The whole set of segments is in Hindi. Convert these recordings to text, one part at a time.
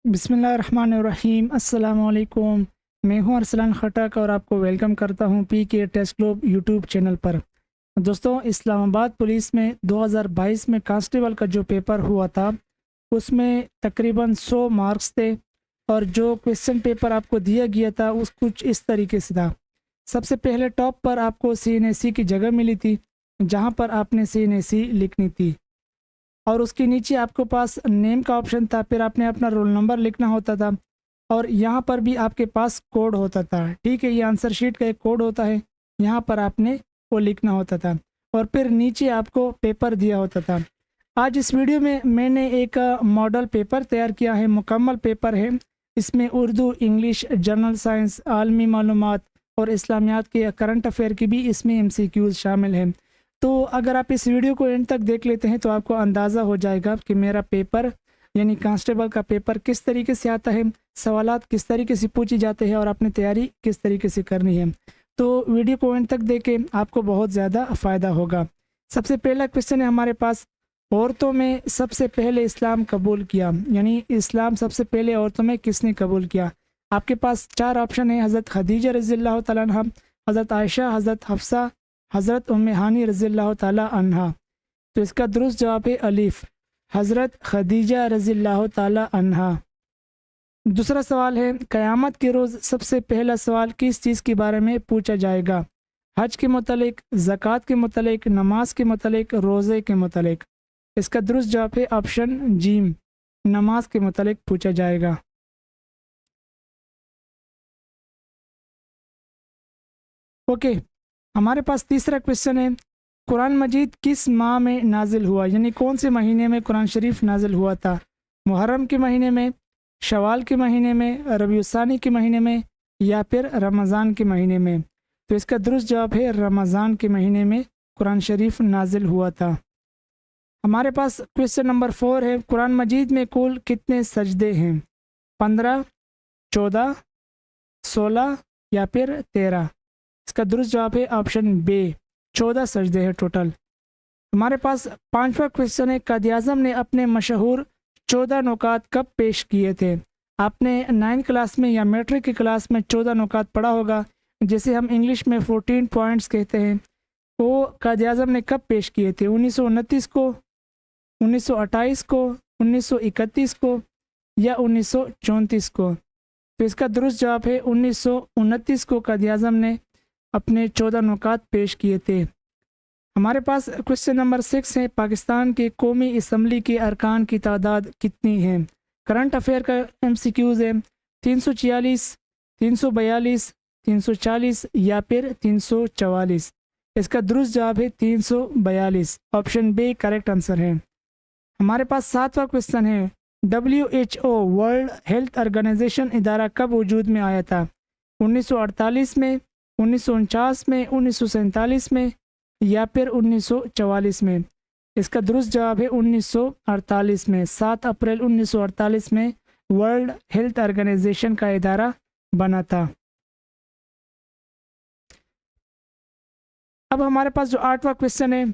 बिस्मिल्लाहिर्रहमानिर्रहीम। अस्सलाम वालेकुम। मैं हूं अरसलान खटक और आपको वेलकम करता हूं पीके टेस्ट ग्लोब यूट्यूब चैनल पर। दोस्तों, इस्लामाबाद पुलिस में 2022 में कांस्टेबल का जो पेपर हुआ था उसमें तकरीबन 100 मार्क्स थे और जो क्वेश्चन पेपर आपको दिया गया था उस कुछ इस तरीके से था। सबसे पहले टॉप पर आपको CNSE की जगह मिली थी जहां पर आपने CNSE लिखनी थी और उसके नीचे आपके पास नेम का ऑप्शन था, फिर आपने अपना रोल नंबर लिखना होता था और यहाँ पर भी आपके पास कोड होता था। ठीक है, ये आंसर शीट का एक कोड होता है, यहाँ पर आपने वो लिखना होता था और फिर नीचे आपको पेपर दिया होता था। आज इस वीडियो में मैंने एक मॉडल पेपर तैयार किया है, मुकम्मल पेपर है। इसमें उर्दू, इंग्लिश, जनरल साइंस, आलमी मालूमात और इस्लामियात के करंट अफेयर की भी इसमें MCQs शामिल हैं। तो अगर आप इस वीडियो को एंड तक देख लेते हैं तो आपको अंदाज़ा हो जाएगा कि मेरा पेपर यानी कांस्टेबल का पेपर किस तरीके से आता है, सवालात किस तरीके से पूछे जाते हैं और आपने तैयारी किस तरीके से करनी है। तो वीडियो को एंड तक देखें, आपको बहुत ज़्यादा फ़ायदा होगा। सबसे पहला क्वेश्चन है हमारे पास, औरतों में सबसे पहले इस्लाम कबूल किया, यानी इस्लाम सबसे पहले औरतों में किसने कबूल किया। आपके पास 4 ऑप्शन है, हज़रत खदीजा रज़ियल्लाहु तआला अन्हा, हज़रत आयशा, हज़रत हफ्सा, हज़रत उम्मे हानी रज़ियल्लाहु ताला अन्हा। तो इसका दुरुस्त जवाब है अलीफ, हज़रत खदीजा रज़ियल्लाहु ताला अन्हा। दूसरा सवाल है, क़यामत के रोज़ सबसे पहला सवाल किस चीज़ के बारे में पूछा जाएगा। हज के मुतलिक, ज़कात के मुतलिक, नमाज के मुतलिक, रोज़े के मुतलिक। इसका दुरुस्त जवाब है ऑप्शन जीम, नमाज के मुतलिक पूछा जाएगा। ओके, हमारे पास तीसरा क्वेश्चन है, कुरान मजीद किस माह में नाजिल हुआ, यानी कौन से महीने में कुरान शरीफ नाजिल हुआ था। मुहर्रम के महीने में, शवाल के महीने में, रबीउस्सानी के महीने में या फिर रमज़ान के महीने में। तो इसका दुरुस्त जवाब है रमज़ान के महीने में कुरान शरीफ नाजिल हुआ था। हमारे पास क्वेश्चन नंबर 4 है, कुरान मजीद में कुल कितने सजदे हैं। 15, 14, 16 या फिर 13। इसका दुरुस्त जवाब है ऑप्शन बी, 14 सजदे हैं टोटल। हमारे पास 5वां क्वेश्चन है, कायद-ए-आज़म ने अपने मशहूर 14 नुकात कब पेश किए थे। आपने 9th क्लास में या मैट्रिक की क्लास में 14 नुकात पढ़ा होगा, जिसे हम इंग्लिश में 14 पॉइंट्स कहते हैं। वो कायद-ए-आज़म ने कब पेश किए थे, 1929 को, 1928 को, 1931 को या 1934 को। तो इसका दुरुस्त जवाब है 1929 को कायद-ए-आज़म ने अपने 14 नुकात पेश किए थे। हमारे पास क्वेश्चन नंबर 6 है, पाकिस्तान के कौमी असम्बली के अरकान की तादाद कितनी है। करंट अफेयर का MCQs है, 346, 342, 340 या फिर 344। इसका दुरुस्त जवाब है 342, ऑप्शन बी करेक्ट आंसर है। हमारे पास 7वां क्वेश्चन है, WHO वर्ल्ड हेल्थ ऑर्गेनाइजेशन इदारा कब वजूद में आया था। 1948 में, 1949 में, 1947 में या फिर 1944 में। इसका दुरुस्त जवाब है 1948 में, 7 अप्रैल 1948 में वर्ल्ड हेल्थ ऑर्गेनाइजेशन का इदारा बना था। अब हमारे पास जो 8वां क्वेश्चन है,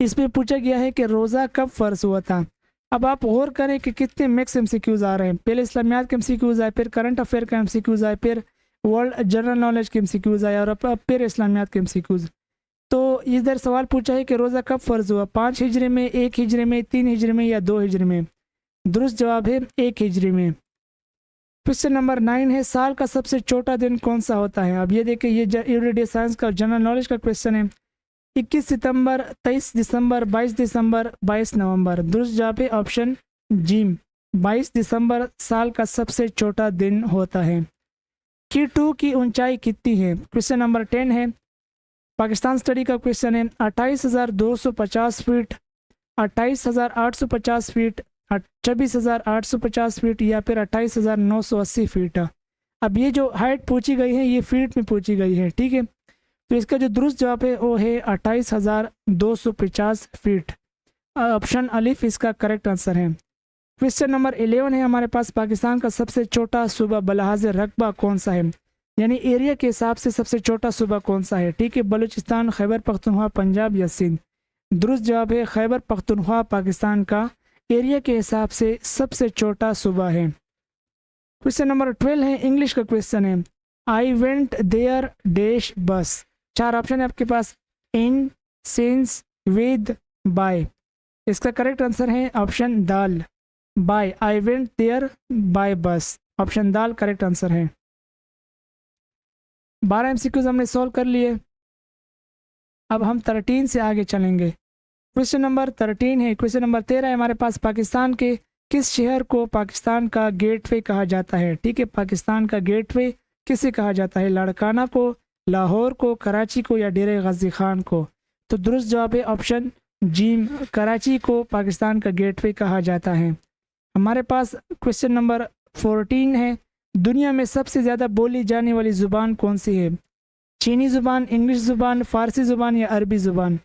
इसमें पूछा गया है कि रोज़ा कब फ़र्ज हुआ था। अब आप गौर करें कि कितने मैक्स MCQs आ रहे हैं। पहले इस्लामियात के MCQs आए, फिर करंट अफेयर का MCQs आए, फिर वर्ल्ड जनरल नॉलेज के MCQs आए और अब फिर इस्लामियात के MCQs। तो इधर सवाल पूछा है कि रोज़ा कब फ़र्ज हुआ, 5 हिजरी में, 1 हिजरी में, 3 हिजरी में या 2 हिजरी में। दुरुस्त जवाब है 1 हिजरी में। क्वेश्चन नंबर 9 है, साल का सबसे छोटा दिन कौन सा होता है। अब ये देखिए, ये एवरीडे साइंस का जनरल नॉलेज का क्वेश्चन है। 21 सितंबर, 23 दिसंबर, 22 दिसंबर, 22 नवंबर। दुरुस्त जवाब है ऑप्शन जीम, 22 दिसंबर साल का सबसे छोटा दिन होता है। K2 की ऊंचाई कितनी है। क्वेश्चन नंबर 10 है, पाकिस्तान स्टडी का क्वेश्चन है। 28,250 फीट, 28,850 फीट, 26,850 फीट या फिर 28,980 फीट। अब ये जो हाइट पूछी गई है ये फीट में पूछी गई है, ठीक है। तो इसका जो दुरुस्त जवाब है वो है 28,250 फीट, ऑप्शन अलिफ इसका करेक्ट आंसर है। क्वेश्चन नंबर 11 है हमारे पास, पाकिस्तान का सबसे छोटा सूबा बलहाज रकबा कौन सा है, यानी एरिया के हिसाब से सबसे छोटा सूबा कौन सा है। ठीक है, बलूचिस्तान, खैबर पख्तूनख्वा, पंजाब या सिंध। दुरुस्त जवाब है खैबर पख्तूनख्वा पाकिस्तान का एरिया के हिसाब से सबसे छोटा सूबा है। क्वेश्चन नंबर 12 है, इंग्लिश का क्वेश्चन है, आई वेंट देयर डैश बस। 4 ऑप्शन है आपके पास, इन, सिंस, विद, बाय। इसका करेक्ट आंसर है option D, by. I went there by bus, option D correct answer है। 12 एमसीक्यूज हमने सॉल्व कर लिए। अब हम 13 से आगे चलेंगे। क्वेश्चन नंबर 13 है। क्वेश्चन नंबर 13 है हमारे पास, पाकिस्तान के किस शहर को पाकिस्तान का गेटवे कहा जाता है? ठीक है, पाकिस्तान का गेटवे किसे कहा जाता है? लाड़काना को, लाहौर को, कराची को या डेरे गाजी खान को? तो दुरुस्त जवाब है ऑप्शन जीम, कराची को पाकिस्तान का गेटवे कहा जाता है। हमारे पास क्वेश्चन नंबर 14 है, दुनिया में सबसे ज़्यादा बोली जाने वाली ज़ुबान कौन सी है? चीनी ज़ुबान, इंग्लिश ज़ुबान, फ़ारसी ज़ुबान या अरबी ज़ुबान?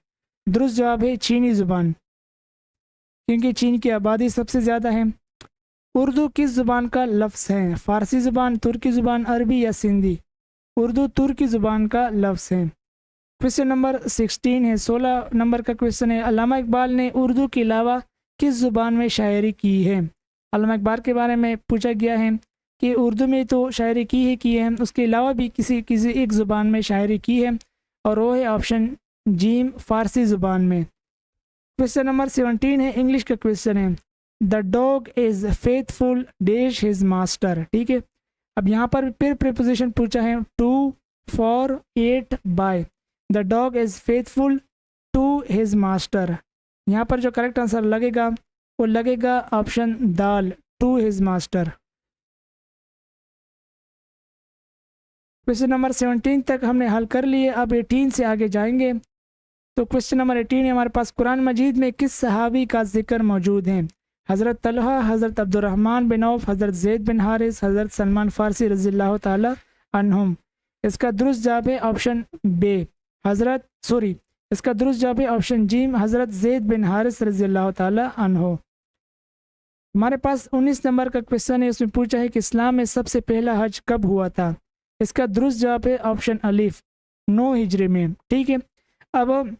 दुरुस्त जवाब है चीनी ज़ुबान, क्योंकि चीन की आबादी सबसे ज़्यादा है। उर्दू किस ज़ुबान का लफ्ज़ है? फ़ारसी ज़ुबान, तुर्की ज़ुबान, अरबी या सिंधी? उर्दू तुर्की ज़ुबान का लफ्ज़ है। क्वेश्चन नंबर 16 है, 16 नंबर का क्वेश्चन है, अल्लामा इकबाल ने उर्दू के अलावा किस ज़ुबान में शायरी की है? अल्लामा इकबाल के बारे में पूछा गया है कि उर्दू में तो शायरी की है, उसके अलावा भी किसी एक ज़ुबान में शायरी की है, और वो है ऑप्शन जीम, फ़ारसी ज़ुबान में। क्वेश्चन नंबर 17 है, इंग्लिश का क्वेश्चन है, the dog is faithful dash his master. ठीक है, अब यहाँ पर फिर प्रीपोजिशन पूछा है, to, for, at, by. The dog is faithful to his master, यहाँ पर जो करेक्ट आंसर लगेगा वो लगेगा option D, to his master. Question number 17 तक हमने हल कर लिए, अब 18 से आगे जाएंगे। तो क्वेश्चन नंबर 18 है हमारे पास, कुरान मजीद में किस सहाबी का जिक्र मौजूद है? हज़रत तलहा, हज़रत अब्दुर्रहमान बिन औफ, हज़रत ज़ैद बिन हारिस, हज़रत सलमान फ़ारसी रज़ियल्लाहु ताला अन्हुम? इसका दुरुस्त जवाब है ऑप्शन बे, इसका दुरुस्त जवाब है ऑप्शन जीम, हज़रत ज़ैद बिन हारिस रज़ियल्लाहु ताला अन्हु। हमारे पास 19 नंबर का क्वेश्चन है, उसमें पूछा है कि इस्लाम में सबसे पहला हज कब हुआ था? इसका दुरुस्त जवाब है ऑप्शन अलीफ, 9 हिजरी में। ठीक है, अब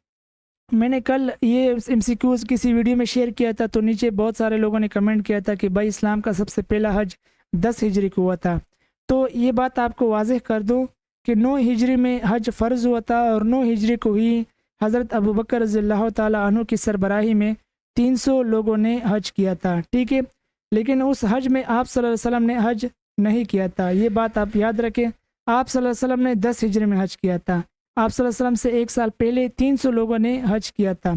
मैंने कल ये एमसीक्यूज़ किसी वीडियो में शेयर किया था, तो नीचे बहुत सारे लोगों ने कमेंट किया था कि भाई इस्लाम का सबसे पहला हज 10 हिजरी को हुआ था। तो ये बात आपको वाज़ेह कर दूं कि 9 हिजरी में हज फ़र्ज़ हुआ था, और 9 हिजरी को ही हज़रत अबू बकर रज़ियल्लाहु ताला अन्हु की सरबराही में 300 लोगों ने हज किया था। ठीक है, लेकिन उस हज में आप सल्लल्लाहु अलैहि वसल्लम ने हज नहीं किया था, ये बात आप याद रखें। आप सल्लल्लाहु अलैहि वसल्लम ने 10 हिजरी में हज किया था, आप सल्लल्लाहु अलैहि वसल्लम से 1 साल पहले 300 लोगों ने हज किया था।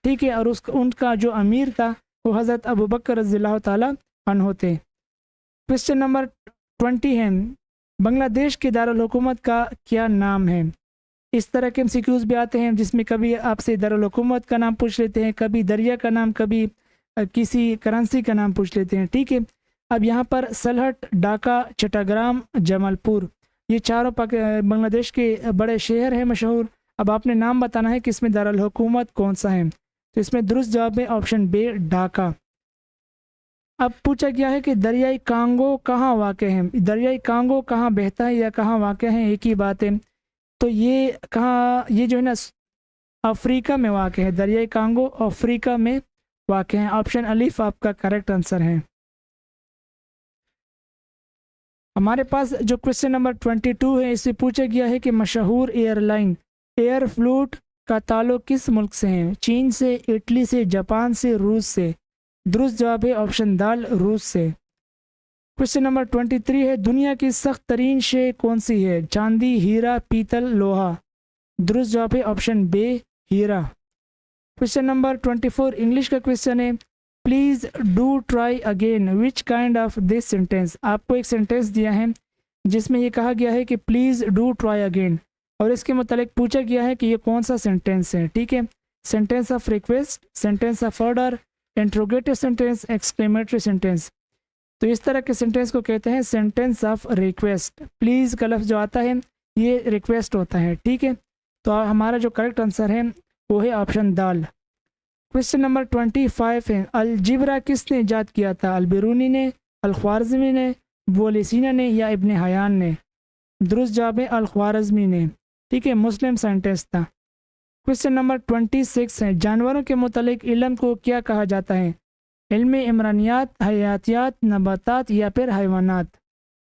ठीक है, और उनका जो अमीर था वो हज़रत अबू बकर रज़ियल्लाहु ताला अन्हु थे। क्वेश्चन नंबर 20 है, बांग्लादेश के दारुल हुकूमत का क्या नाम है? इस तरह के एमसीक्यूज़ भी आते हैं जिसमें कभी आपसे दारुल हुकूमत का नाम पूछ लेते हैं, कभी दरिया का नाम, कभी किसी करेंसी का नाम पूछ लेते हैं। ठीक है, अब यहाँ पर सलहट, ढाका, चट्टाग्राम, जमलपुर, ये चारों बांग्लादेश के बड़े शहर हैं मशहूर। अब आपने नाम बताना है कि इसमें दारुल हुकूमत कौन सा है। तो इसमें दुरुस्त जवाब है ऑप्शन बे, ढाका। अब पूछा गया है कि दरियाई कांगो कहाँ वाक़ है? दरियाई कांगो कहाँ बहता है या कहाँ वाक़ है, एक ही बात है। तो ये कहाँ, ये जो है ना अफ्रीका में वाक़ है, दरियाई कांगो अफ्रीका में वाक़ है। ऑप्शन अलीफ आपका करेक्ट आंसर है। हमारे पास जो क्वेश्चन नंबर 22 है, इससे पूछा गया है कि मशहूर एयरलाइन एयर फ्लूट का ताल्लुक किस मुल्क से है? चीन से, इटली से, जापान से, रूस से? दुरुस्त जवाब है ऑप्शन दाल, रूस से। क्वेश्चन नंबर 23 है, दुनिया की सख्त तरीन शे कौन सी है? चांदी, हीरा, पीतल, लोहा? दुरुस्त जवाब है ऑप्शन बे, हीरा। क्वेश्चन नंबर 24 इंग्लिश का क्वेश्चन है, please do try again which kind of this sentence? आपको एक सेंटेंस दिया है जिसमें ये कहा गया है कि प्लीज़ डू ट्राई अगेन, और इसके मुतालिक पूछा गया है कि ये कौन सा सेंटेंस है। ठीक है, sentence of request, sentence of order, interrogative sentence, exclamatory sentence? तो इस तरह के सेंटेंस को कहते हैं सेंटेंस ऑफ रिक्वेस्ट। प्लीज़ का लफ्ज़ जो आता है ये रिक्वेस्ट होता है। ठीक है, तो हमारा जो करेक्ट आंसर है वो है ऑप्शन दाल। क्वेश्चन नंबर 25 है, अलजिब्रा किसने ईजाद किया था? अलबिरूनी ने, अल-ख्वारिज़मी ने, बोलिसीना ने या इब्न हयान ने? दुरुस्त जवाब है अल-ख्वारिज़मी ने। ठीक है, मुस्लिम साइंटिस्ट था। क्वेश्चन नंबर 26 है, जानवरों के मुतालिक इल्म को क्या कहा जाता है? इल्म इमरानियात, हयातियात, नबातात या फिर हैवानात?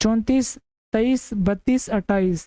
34، 23، 32، 28؟